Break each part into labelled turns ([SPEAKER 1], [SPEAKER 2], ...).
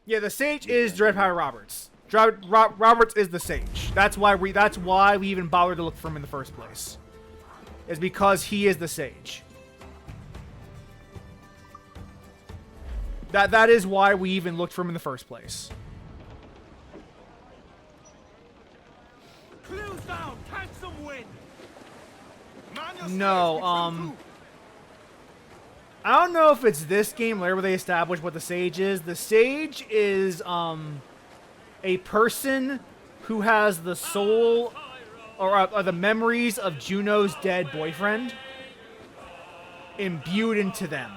[SPEAKER 1] Yeah, the Sage is Dreadfire Roberts. Roberts is the Sage. That's why we even bothered to look for him in the first place. Is because he is the Sage. That is why we even looked for him in the first place.
[SPEAKER 2] Clues down, catch some wind.
[SPEAKER 1] No, I don't know if it's this game later where they establish what the Sage is. The Sage is a person who has the soul or the memories of Juno's dead boyfriend imbued into them.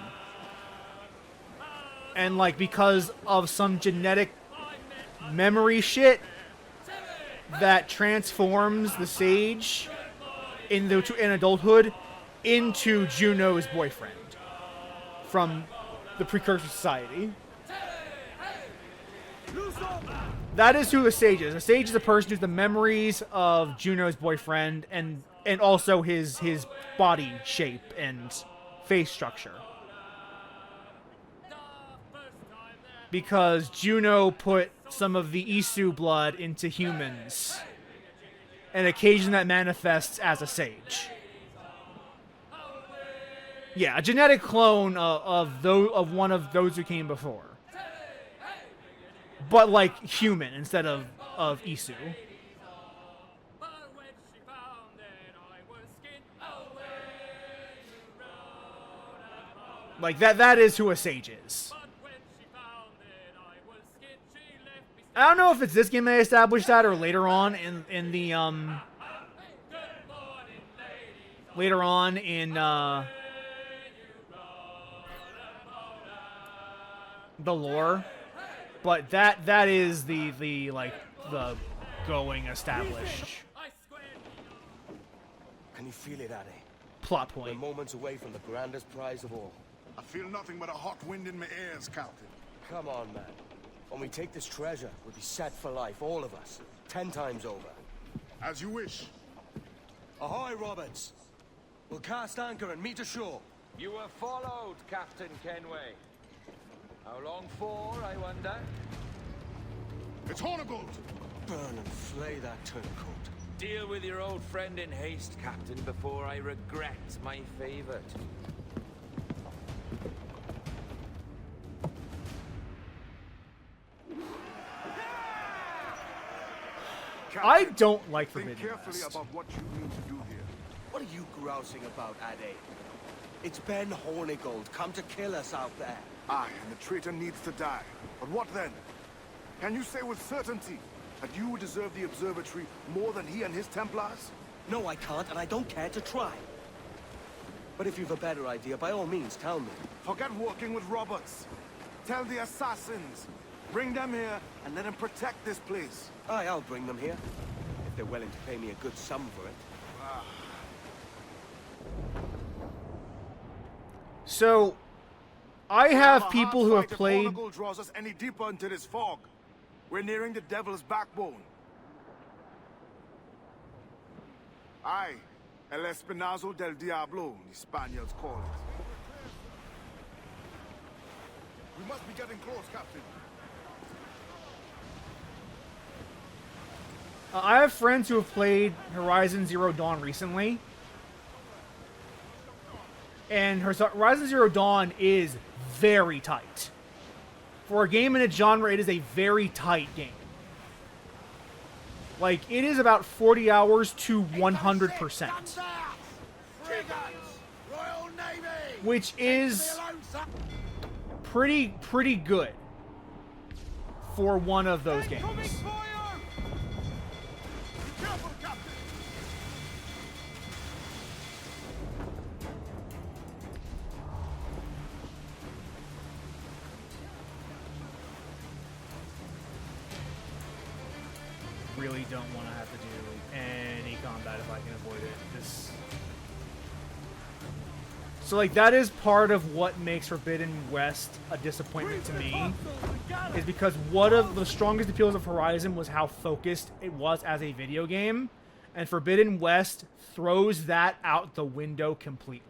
[SPEAKER 1] And like because of some genetic memory shit that transforms the Sage in adulthood into Juno's boyfriend from the Precursor Society. That is who the Sage is. The Sage is a person who's the memories of Juno's boyfriend and also his body shape and face structure. Because Juno put some of the Isu blood into humans. An occasion that manifests as a Sage. Yeah, a genetic clone of one of those who came before. But like human instead of Isu. Like that is who a Sage is. I don't know if it's this game they established that or later on in the later on in the lore, but that is the going established
[SPEAKER 3] Can you feel it, Addy?
[SPEAKER 1] plot
[SPEAKER 3] We're
[SPEAKER 1] point.
[SPEAKER 3] moments away from the grandest prize of all.
[SPEAKER 4] I feel nothing but a hot wind in my ears, Captain.
[SPEAKER 3] Come on, man. When we take this treasure, we'll be set for life, all of us. 10 times over.
[SPEAKER 4] As you wish.
[SPEAKER 3] Ahoy, Roberts! We'll cast anchor and meet ashore.
[SPEAKER 5] You were followed, Captain Kenway. How long for, I wonder?
[SPEAKER 4] It's Hornigold!
[SPEAKER 3] Burn and flay that turncoat.
[SPEAKER 5] Deal with your old friend in haste, Captain, before I regret my favorite.
[SPEAKER 1] I don't like
[SPEAKER 4] Think
[SPEAKER 1] Forbidden
[SPEAKER 4] carefully
[SPEAKER 1] West.
[SPEAKER 4] about what you need to do here.
[SPEAKER 3] What are you grousing about, Addy? It's Ben Hornigold, come to kill us out there.
[SPEAKER 4] Aye, and the traitor needs to die. But what then? Can you say with certainty that you deserve the Observatory more than he and his Templars?
[SPEAKER 3] No, I can't, and I don't care to try. But if you've a better idea, by all means, tell me.
[SPEAKER 4] Forget working with Roberts. Tell the assassins. Bring them here and let them protect this place.
[SPEAKER 3] Aye, I'll bring them here. If they're willing to pay me a good sum for it.
[SPEAKER 1] So, I have
[SPEAKER 4] a
[SPEAKER 1] people
[SPEAKER 4] hard
[SPEAKER 1] who have
[SPEAKER 4] fight if
[SPEAKER 1] played.
[SPEAKER 4] Hornigold draws us any deeper into this fog. We're nearing the devil's backbone. Aye, El Espinazo del Diablo, the Spaniards call it. We must be getting close, Captain.
[SPEAKER 1] I have friends who have played Horizon Zero Dawn recently. And Horizon Zero Dawn is very tight. For a game in its genre, it is a very tight game. Like, it is about 40 hours to 100%. Which is pretty good for one of those games. Really don't want to have to do any combat if I can avoid it. So like that is part of what makes Forbidden West a disappointment to me, is because one of the strongest appeals of Horizon was how focused it was as a video game, and Forbidden West throws that out the window completely.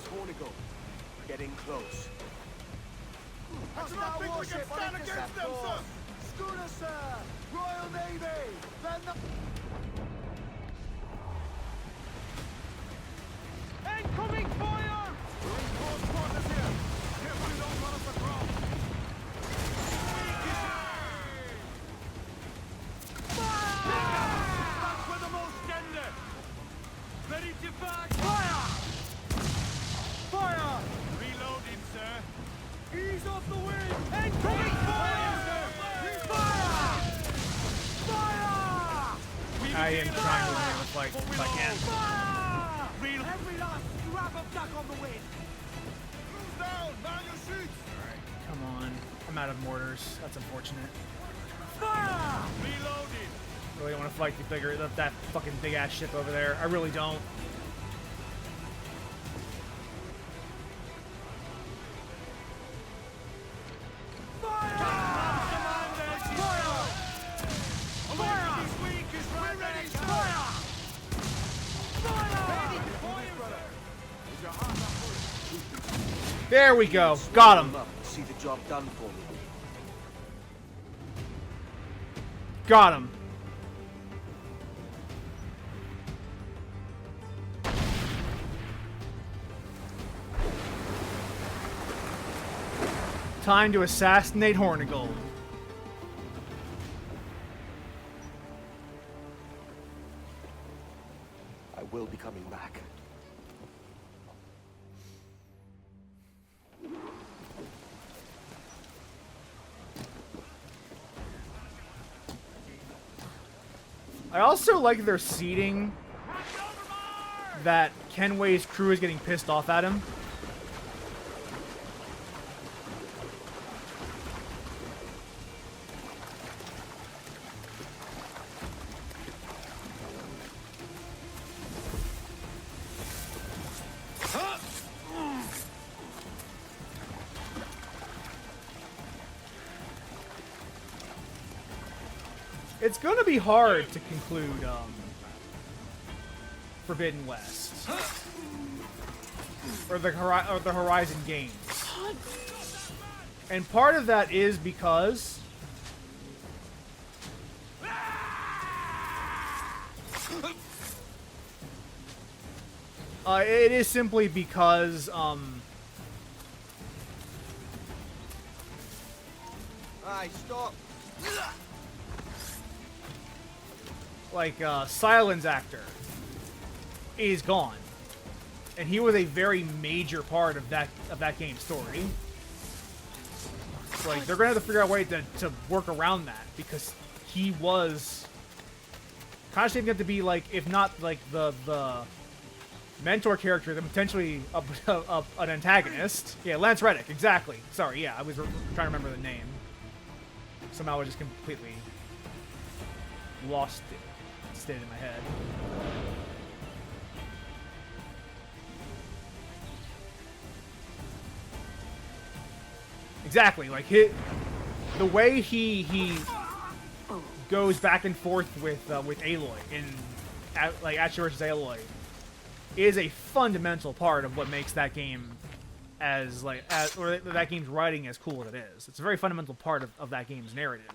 [SPEAKER 3] Hornigold. Getting close.
[SPEAKER 4] I do not think we can stand against them, sir!
[SPEAKER 3] Schooner, sir! Royal Navy! They're not...
[SPEAKER 2] Incoming fire!
[SPEAKER 4] Reinforced quarters here! Careful you don't run us across!
[SPEAKER 2] Back for the most tender! Ready to back! Fire! Fire! Reloading, sir. Ease off the wind! Incoming fire! Fire! Fire!
[SPEAKER 1] I am trying to win the fight if I can.
[SPEAKER 2] Fire! Every last scrap of duck on the wind!
[SPEAKER 4] Move down! Man your sheets!
[SPEAKER 1] Come on. I'm out of mortars. That's unfortunate.
[SPEAKER 2] Fire! Reloading!
[SPEAKER 1] Really don't want to fight that fucking big ass ship over there. I really don't. There we go. Got him.
[SPEAKER 3] See the job done for me.
[SPEAKER 1] Got him. Time to assassinate Hornigold.
[SPEAKER 3] I will be coming back.
[SPEAKER 1] I also like their seating that Kenway's crew is getting pissed off at him. It's gonna be hard to conclude Forbidden West or the Horizon games, and part of that is because it is simply because
[SPEAKER 3] Aye, stop.
[SPEAKER 1] like Silence Actor is gone, and he was a very major part of that game's story. So, like, they're gonna have to figure out a way to work around that, because he was kind of shaping up to be, like, if not like the mentor character, then potentially an antagonist. Yeah, Lance Reddick, exactly. Sorry, yeah, I was trying to remember the name. Somehow I just completely lost it. Stayed in my head. Exactly, like the way he goes back and forth with Aloy in like Asher versus Aloy is a fundamental part of what makes that game or that game's writing as cool as it is. It's a very fundamental part of that game's narrative.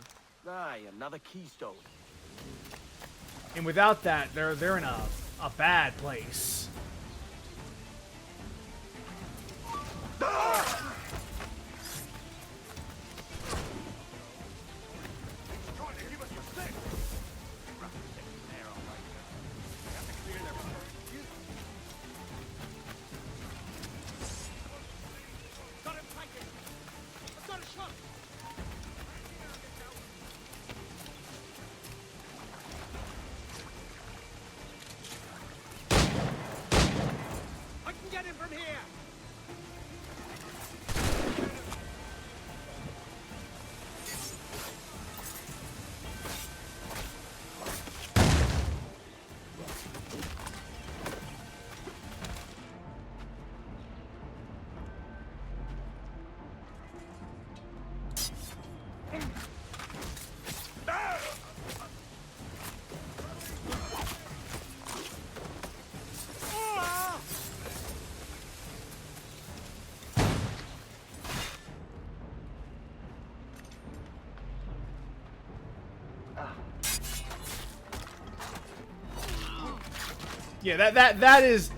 [SPEAKER 3] Aye, another keystone.
[SPEAKER 1] And without that, they're in a bad place.
[SPEAKER 2] Get him from here!
[SPEAKER 1] Yeah, that is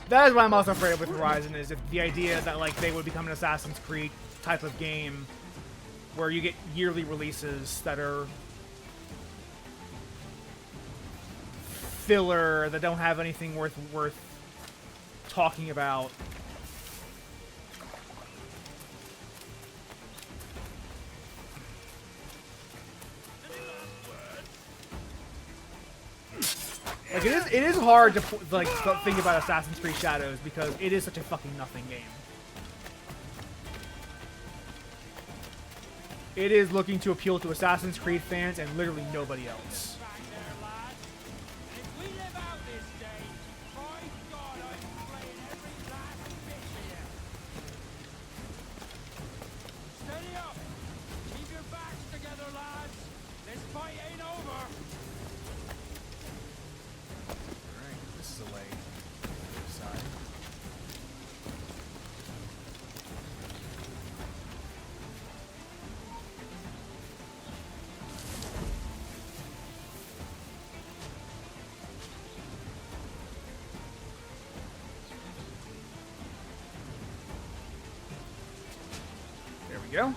[SPEAKER 1] what I'm also afraid of with Horizon, is if the idea that like they would become an Assassin's Creed type of game where you get yearly releases that are filler, that don't have anything worth talking about. Like it is hard to like think about Assassin's Creed Shadows because it is such a fucking nothing game. It is looking to appeal to Assassin's Creed fans and literally nobody else.
[SPEAKER 2] Back there, lads. And if we live out this day, by God, I'm playing every last bit here. Steady up. Keep your backs together, lads. This fight ain't over.
[SPEAKER 1] Alright, this is a way. Side. There we go.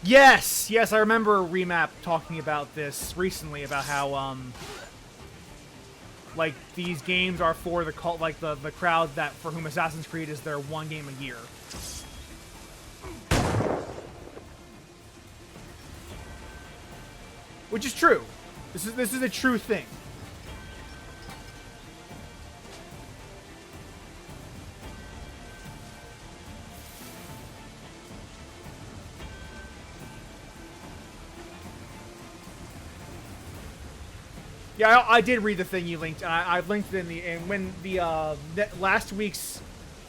[SPEAKER 1] Yes, I remember Remap talking about this recently, about how like these games are for the cult, like the crowd that for whom Assassin's Creed is their one game a year. Which is true. This is a true thing. Yeah, I did read the thing you linked. I've linked it and when the last week's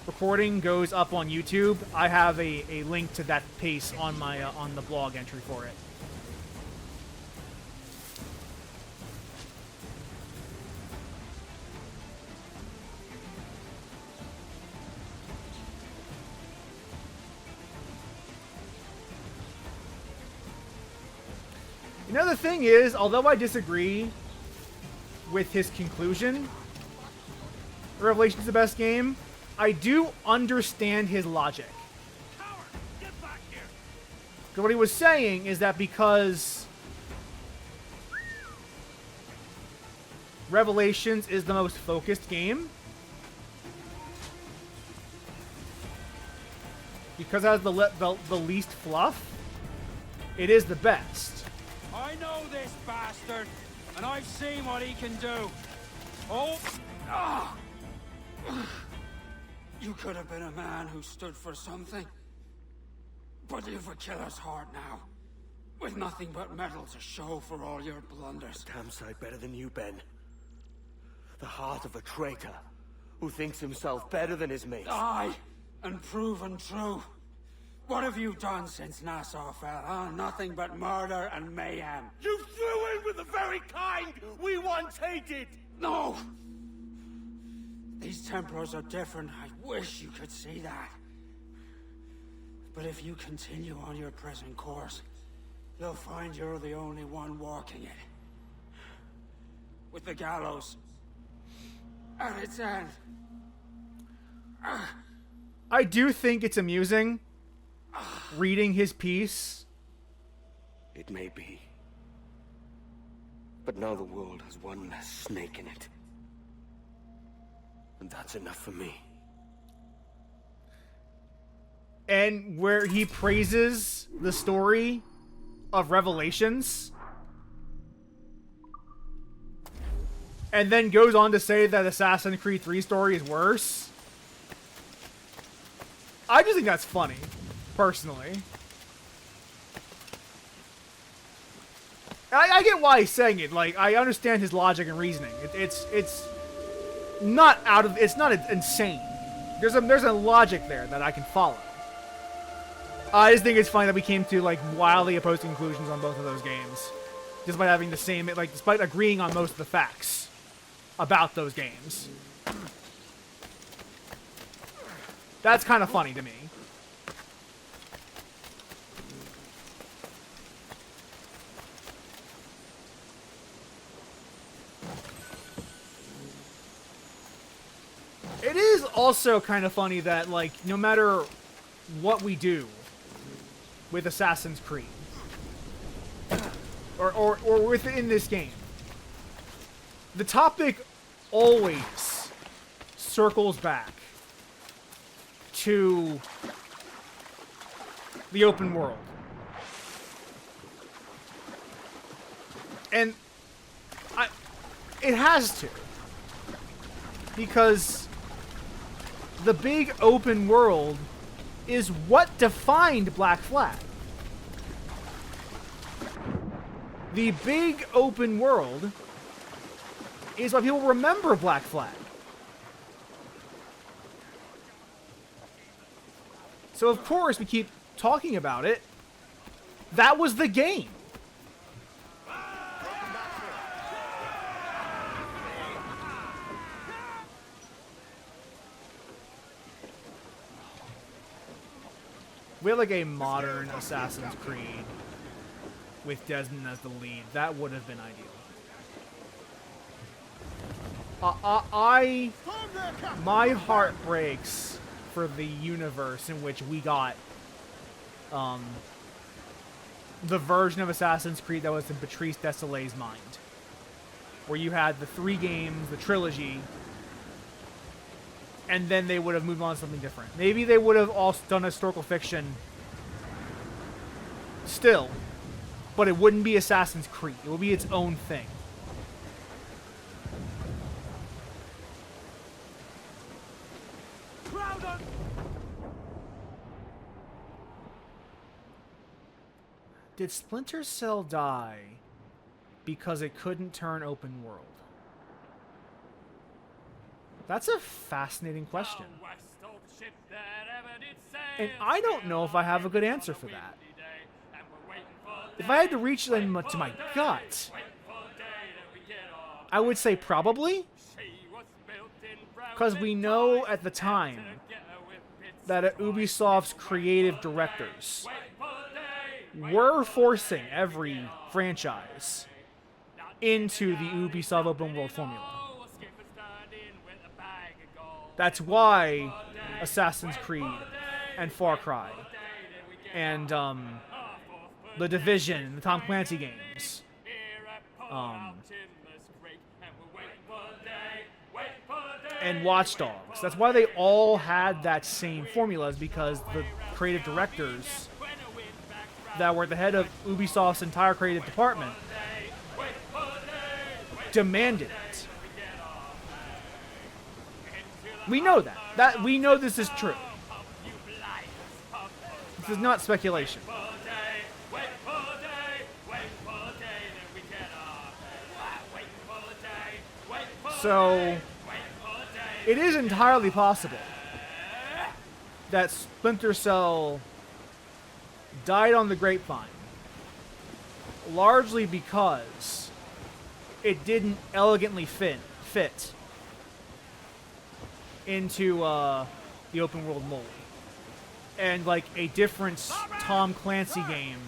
[SPEAKER 1] recording goes up on YouTube, I have a link to that piece on my on the blog entry for it. You know, the thing is, although I disagree with his conclusion, Revelation's the best game, I do understand his logic.
[SPEAKER 2] Coward, get back here.
[SPEAKER 1] 'Cause what he was saying is that because Revelations is the most focused game, because it has the least fluff, it is the best.
[SPEAKER 2] I know this bastard, and I've seen what he can do. Oh! Ah! You could have been a man who stood for something. But you've a killer's heart now. With nothing but metal to show for all your blunders.
[SPEAKER 3] Damn sight better than you, Ben. The heart of a traitor who thinks himself better than his mates.
[SPEAKER 2] Aye, and proven true. What have you done since Nassau fell, huh? Nothing but murder and mayhem.
[SPEAKER 3] You threw in with the very kind we once hated!
[SPEAKER 2] No! These Templars are different. I wish you could see that. But if you continue on your present course, you'll find you're the only one walking it. With the gallows at its end.
[SPEAKER 1] I do think it's amusing reading his piece.
[SPEAKER 3] It may be. But now the world has one less snake in it. And that's enough for me.
[SPEAKER 1] And where he praises the story of Revelations, and then goes on to say that Assassin's Creed 3 story is worse. I just think that's funny, personally. I get why he's saying it. Like, I understand his logic and reasoning. It's not out of, it's not insane. There's a logic there that I can follow. I just think it's funny that we came to like wildly opposed conclusions on both of those games, despite having the same, like, despite agreeing on most of the facts about those games. That's kind of funny to me. also kind of funny that, like, no matter what we do with Assassin's Creed, or within this game, the topic always circles back to the open world. And it has to. Because the big open world is what defined Black Flag. The big open world is why people remember Black Flag. So of course we keep talking about it. That was the game. We had like a modern Assassin's Creed with Desmond as the lead. That would have been ideal. My heart breaks for the universe in which we got the version of Assassin's Creed that was in Patrice Désilets' mind. Where you had the 3 games, the trilogy, and then they would have moved on to something different. Maybe they would have also done historical fiction still, but it wouldn't be Assassin's Creed. It would be its own thing. Did Splinter Cell die because it couldn't turn open world? That's a fascinating question. And I don't know if I have a good answer for that. If I had to reach them to my gut, I would say probably. Because we know at the time that Ubisoft's creative directors were forcing every franchise into the Ubisoft open world formula. That's why Assassin's Creed and Far Cry and The Division, the Tom Clancy games, and Watch Dogs. That's why they all had that same formula, is because the creative directors that were at the head of Ubisoft's entire creative department demanded it. We know that. We know this is true. This is not speculation. So, it is entirely possible that Splinter Cell died on the grapevine, largely because it didn't elegantly fit into the open world mold. And like a different Tom Clancy game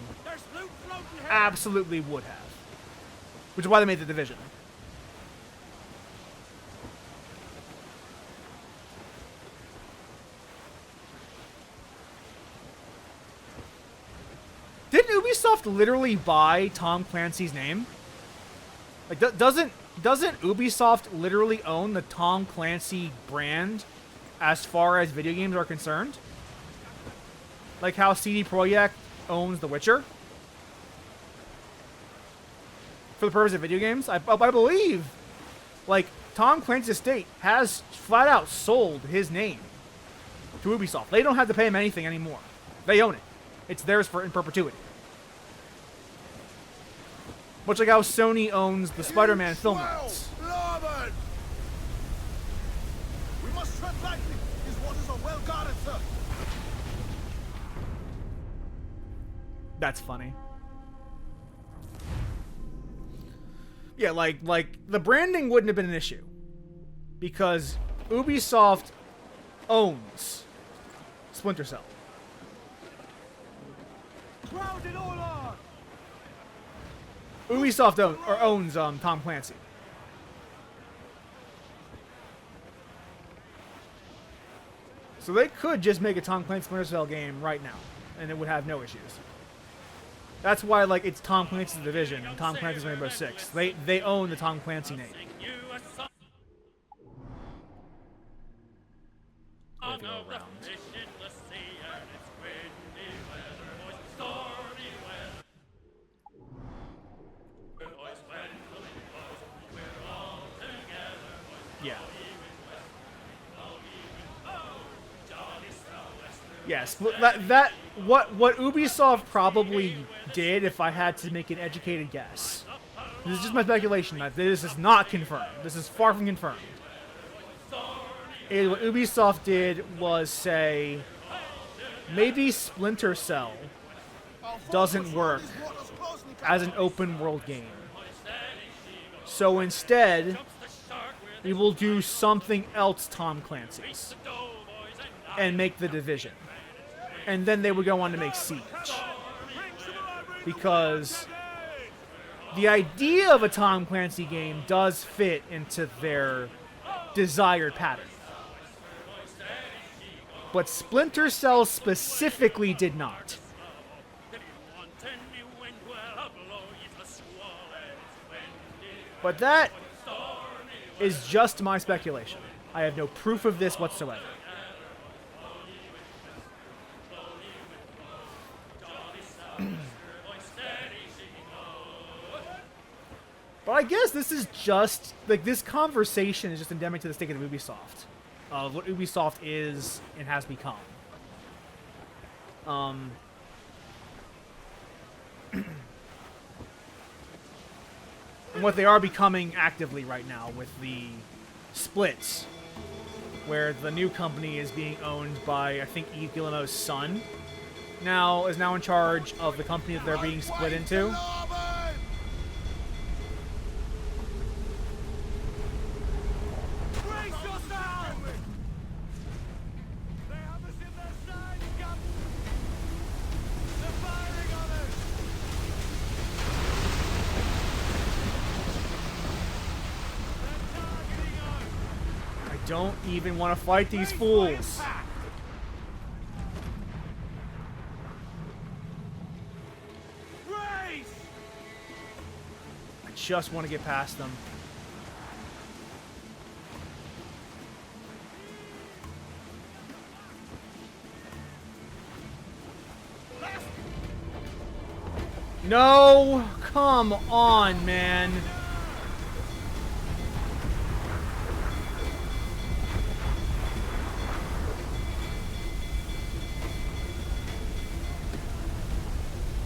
[SPEAKER 1] absolutely would have. Which is why they made The Division. Didn't Ubisoft literally buy Tom Clancy's name? Like, doesn't Ubisoft literally own the Tom Clancy brand as far as video games are concerned? Like how CD Projekt owns The Witcher? For the purpose of video games? I believe, like, Tom Clancy's estate has flat out sold his name to Ubisoft. They don't have to pay him anything anymore. They own it. It's theirs in perpetuity. Much like how Sony owns the Spider-Man film rights.
[SPEAKER 4] We must tread lightly. These waters are well guarded, sir.
[SPEAKER 1] That's funny. Yeah, like the branding wouldn't have been an issue because Ubisoft owns Splinter Cell.
[SPEAKER 2] Grounded all on.
[SPEAKER 1] Ubisoft owns Tom Clancy. So they could just make a Tom Clancy Splinter Cell game right now, and it would have no issues. That's why, like, it's Tom Clancy's Division and Tom Clancy's Rainbow Six. They own the Tom Clancy name. Yeah. Yes, what Ubisoft probably did, if I had to make an educated guess. This is just my speculation. This is not confirmed. This is far from confirmed. What Ubisoft did was say, maybe Splinter Cell doesn't work as an open world game. So instead, we will do something else Tom Clancy's and make The Division. And then they would go on to make Siege. Because the idea of a Tom Clancy game does fit into their desired pattern. But Splinter Cell specifically did not. But that is just my speculation. I have no proof of this whatsoever. But I guess this is just, like, this conversation is just endemic to the state of Ubisoft. Of what Ubisoft is and has become. And what they are becoming actively right now with the splits. Where the new company is being owned by, I think, Yves Guillemot's son. Is now in charge of the company that they're being split into. I don't even want to fight these fools. I just want to get past them. No, come on, man.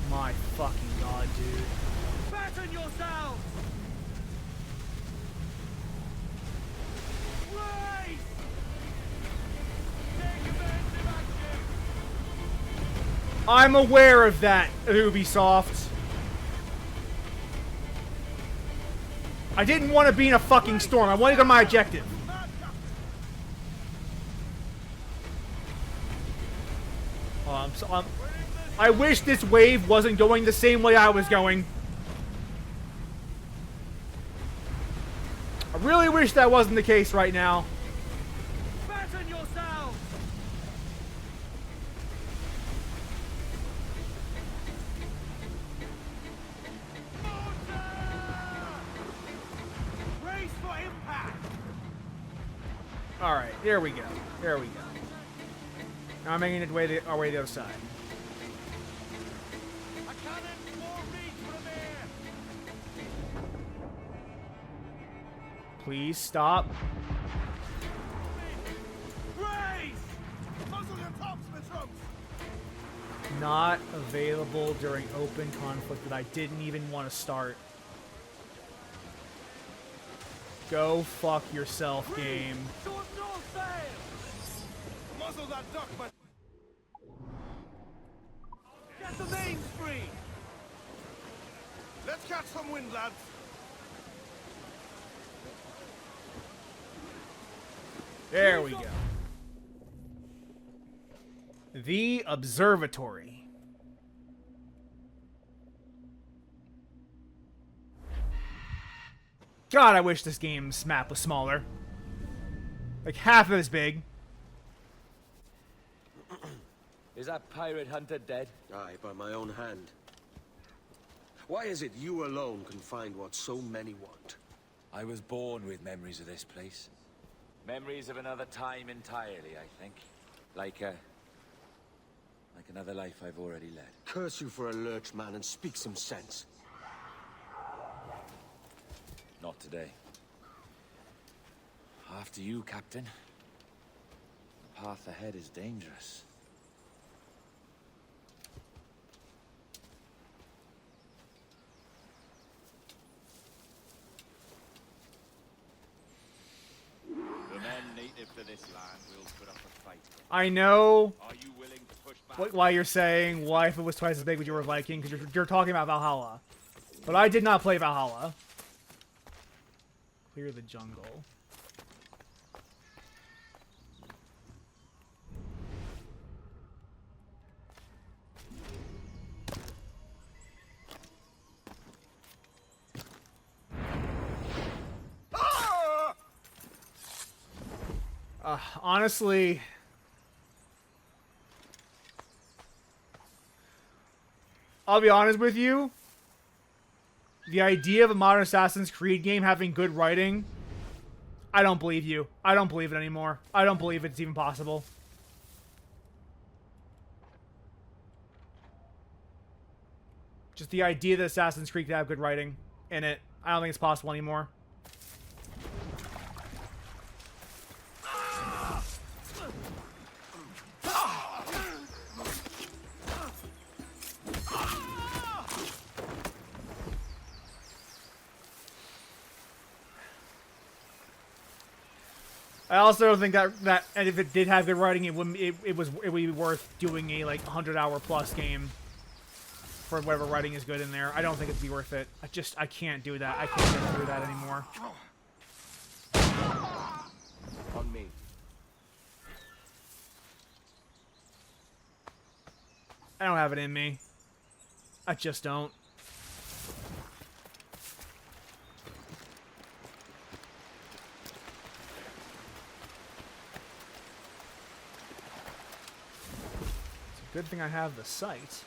[SPEAKER 1] My fucking god, dude.
[SPEAKER 2] Fatten yourselves! Race! Take offensive action!
[SPEAKER 1] I'm aware of that, Ubisoft. I didn't want to be in a fucking storm. I wanted to go to my objective. I wish this wave wasn't going the same way I was going. I really wish that wasn't the case right now.
[SPEAKER 2] Fatten yourselves! Race for impact!
[SPEAKER 1] Alright, here we go. Here we go. Now I'm making our way to the other side.
[SPEAKER 2] A cannon more reach from here!
[SPEAKER 1] Please stop.
[SPEAKER 2] Race!
[SPEAKER 4] Muzzle your tops, Mitrums!
[SPEAKER 1] Not available during open conflict that I didn't even want to start. Go fuck yourself, game.
[SPEAKER 2] Short north sail!
[SPEAKER 4] Muzzle that duck, but
[SPEAKER 2] Get the mains free!
[SPEAKER 4] let's catch some wind, lads.
[SPEAKER 1] There we go. The Observatory. God, I wish this game's map was smaller. Like half as big.
[SPEAKER 5] Is that pirate hunter dead?
[SPEAKER 3] Aye, by my own hand. Why is it you alone can find what so many want?
[SPEAKER 5] I was born with memories of this place. Memories of another time entirely, I think. Like another life I've already led.
[SPEAKER 3] Curse you for a lurch, man, and speak some sense.
[SPEAKER 5] Not today. After you, Captain. The path ahead is dangerous.
[SPEAKER 6] The men native to this land will put up a fight.
[SPEAKER 1] I know
[SPEAKER 6] Are you willing to push back?
[SPEAKER 1] why you're saying, why if it was twice as big would you were a Viking, because you're talking about Valhalla. But I did not play Valhalla. Clear the jungle. Honestly, I'll be honest with you. The idea of a modern Assassin's Creed game having good writing, I don't believe you. I don't believe it anymore. I don't believe it's even possible. Just the idea that Assassin's Creed could have good writing in it, I don't think it's possible anymore. I also don't think that and if it did have good writing, it would be worth doing a like 100-hour plus game for whatever writing is good in there. I don't think it'd be worth it. I can't do that. I can't get through that anymore.
[SPEAKER 3] On me.
[SPEAKER 1] I don't have it in me. I just don't. Good thing I have the sight.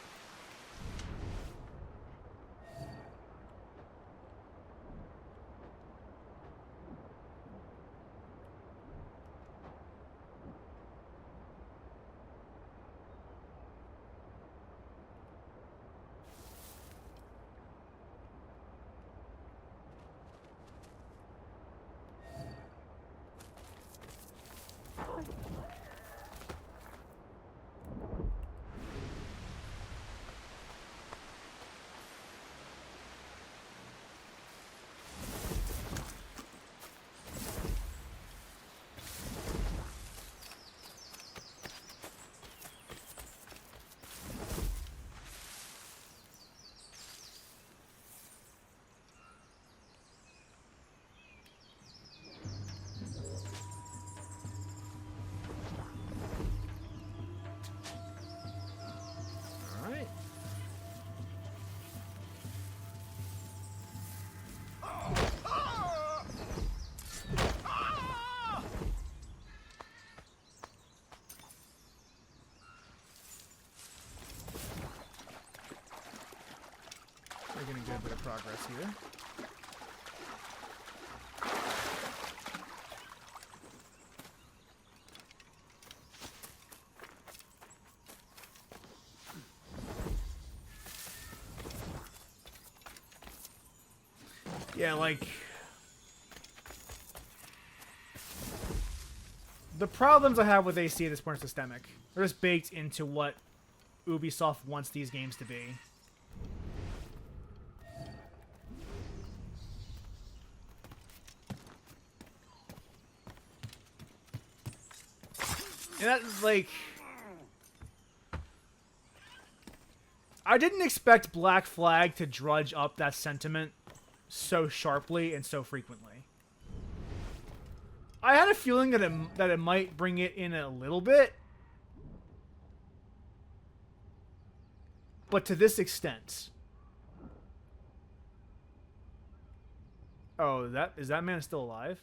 [SPEAKER 1] Making a good bit of progress here. Yeah, like... the problems I have with AC at this point are systemic. They're just baked into what Ubisoft wants these games to be. And that's like... I didn't expect Black Flag to drudge up that sentiment so sharply and so frequently. I had a feeling that it might bring it in a little bit. But to this extent. Oh, is that man still alive?